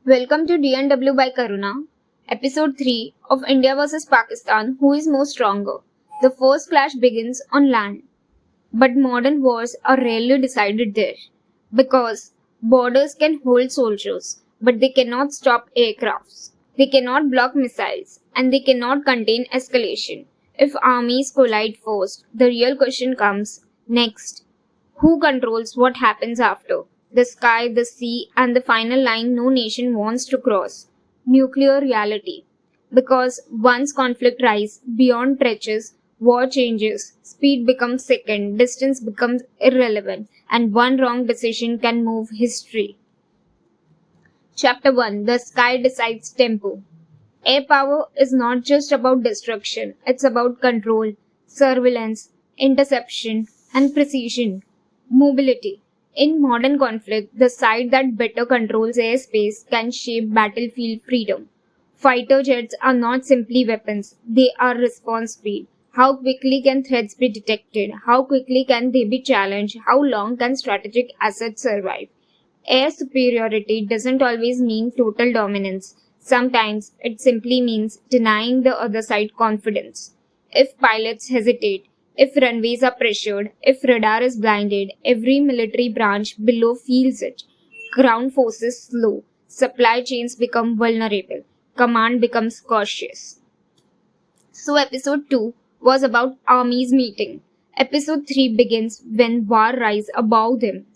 Welcome to DNW by Karuna, Episode 3 of India vs Pakistan. Who is more stronger? The first clash begins on land. But modern wars are rarely decided there. Because borders can hold soldiers, but they cannot stop aircrafts. They cannot block missiles, and they cannot contain escalation. If armies collide first, the real question comes next. Who controls what happens after? The sky, the sea, and the final line no nation wants to cross. Nuclear reality. Because once conflict rises beyond trenches, war changes, speed becomes second, distance becomes irrelevant, and one wrong decision can move history. Chapter 1. The sky decides tempo. Air power is not just about destruction, it's about control, surveillance, interception, and precision. Mobility. In modern conflict, the side that better controls airspace can shape battlefield freedom. Fighter jets are not simply weapons, they are response speed. How quickly can threats be detected? How quickly can they be challenged? How long can strategic assets survive? Air superiority doesn't always mean total dominance. Sometimes it simply means denying the other side confidence. If pilots hesitate, if runways are pressured, if radar is blinded, every military branch below feels it. Ground forces slow, supply chains become vulnerable, command becomes cautious. So episode 2 was about armies meeting. Episode 3 begins when war rises above them.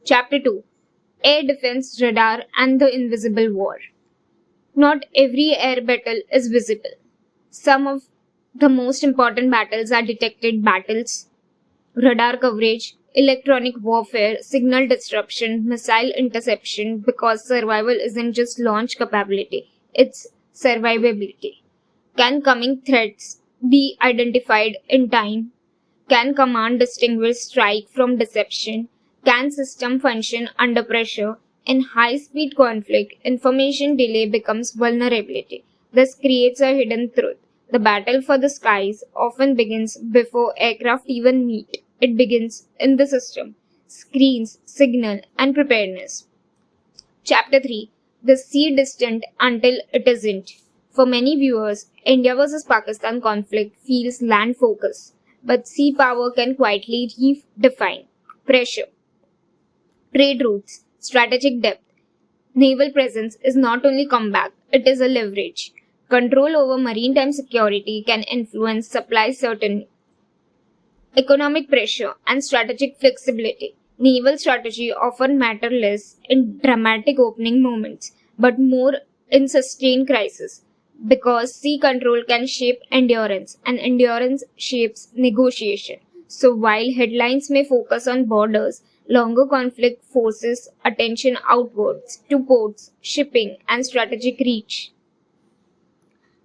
Chapter 2. Air defense, radar, and the invisible war. Not every air battle is visible. Some of the most important battles are detected battles, radar coverage, electronic warfare, signal disruption, missile interception, because survival isn't just launch capability, it's survivability. Can coming threats be identified in time? Can command distinguish strike from deception? Can system function under pressure? In high-speed conflict, information delay becomes vulnerability. This creates a hidden truth. The battle for the skies often begins before aircraft even meet. It begins in the system, screens, signal, and preparedness. Chapter 3. The sea distant until it isn't. For many viewers, India vs Pakistan conflict feels land-focused, but sea power can quietly redefine pressure, trade routes, strategic depth. Naval presence is not only combat, it is a leverage. Control over maritime security can influence supply certainty, economic pressure, and strategic flexibility. Naval strategy often matter less in dramatic opening moments, but more in sustained crisis. Because sea control can shape endurance, and endurance shapes negotiation. So while headlines may focus on borders, longer conflict forces attention outwards to ports, shipping, and strategic reach.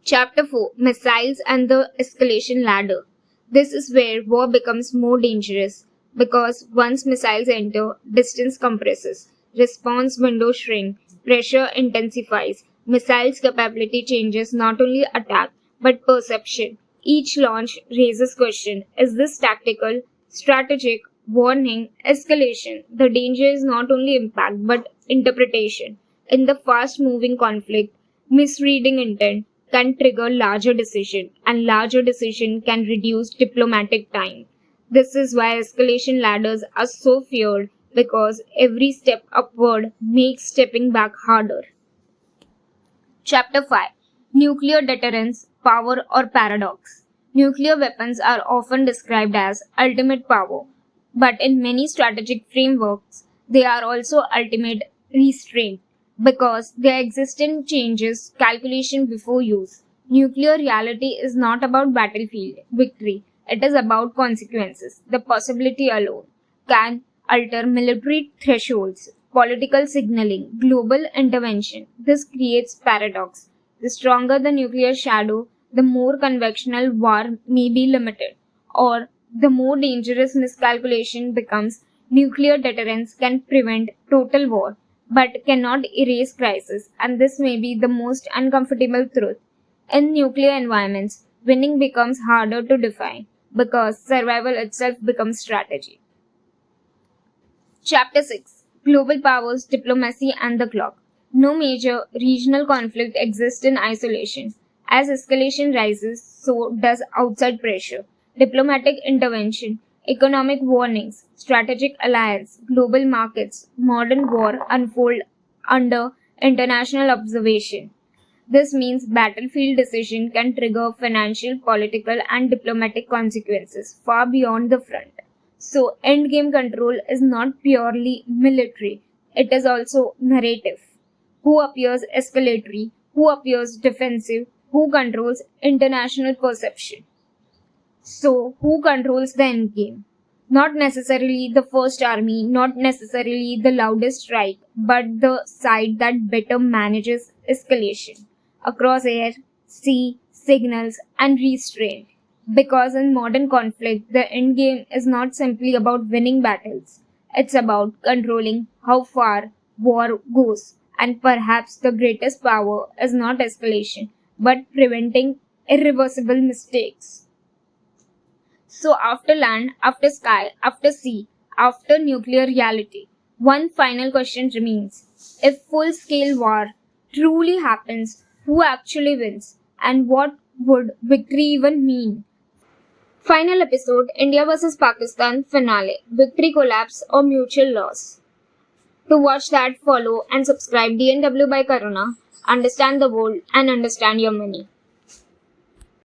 Chapter 4. Missiles and the Escalation Ladder. This is where war becomes more dangerous because once missiles enter, distance compresses, response windows shrink, pressure intensifies, missiles capability changes not only attack but perception. Each launch raises question, is this tactical, strategic, warning, escalation? The danger is not only impact but interpretation. In the fast moving conflict, misreading intent can trigger larger decision and larger decision can reduce diplomatic time. This is why escalation ladders are so feared because every step upward makes stepping back harder. Chapter 5. Nuclear Deterrence, Power or Paradox. Nuclear weapons are often described as ultimate power, but in many strategic frameworks, they are also ultimate restraint because their existence changes calculation before use. Nuclear reality is not about battlefield victory, it is about consequences. The possibility alone can alter military thresholds, political signaling, global intervention. This creates paradox. The stronger the nuclear shadow, the more conventional war may be limited, or the more dangerous miscalculation becomes. Nuclear deterrence can prevent total war, but cannot erase crisis, and this may be the most uncomfortable truth. In nuclear environments, winning becomes harder to define because survival itself becomes strategy. Chapter 6. Global Powers, Diplomacy and the Clock. No major regional conflict exists in isolation. As escalation rises, so does outside pressure, diplomatic intervention, economic warnings, strategic alliance, global markets, modern war unfold under international observation. This means battlefield decision can trigger financial, political, and diplomatic consequences far beyond the front. So, endgame control is not purely military, it is also narrative. Who appears escalatory, who appears defensive, who controls international perception. So, who controls the endgame? Not necessarily the first army, not necessarily the loudest strike, but the side that better manages escalation across air, sea, signals, and restraint. Because in modern conflict, the endgame is not simply about winning battles, it's about controlling how far war goes. And perhaps the greatest power is not escalation, but preventing irreversible mistakes. So, after land, after sky, after sea, after nuclear reality, one final question remains. If full scale war truly happens, who actually wins? And what would victory even mean? Final episode India vs Pakistan finale Victory collapse or mutual loss. To watch that, follow and subscribe DNW by Karuna. Understand the world and understand your money.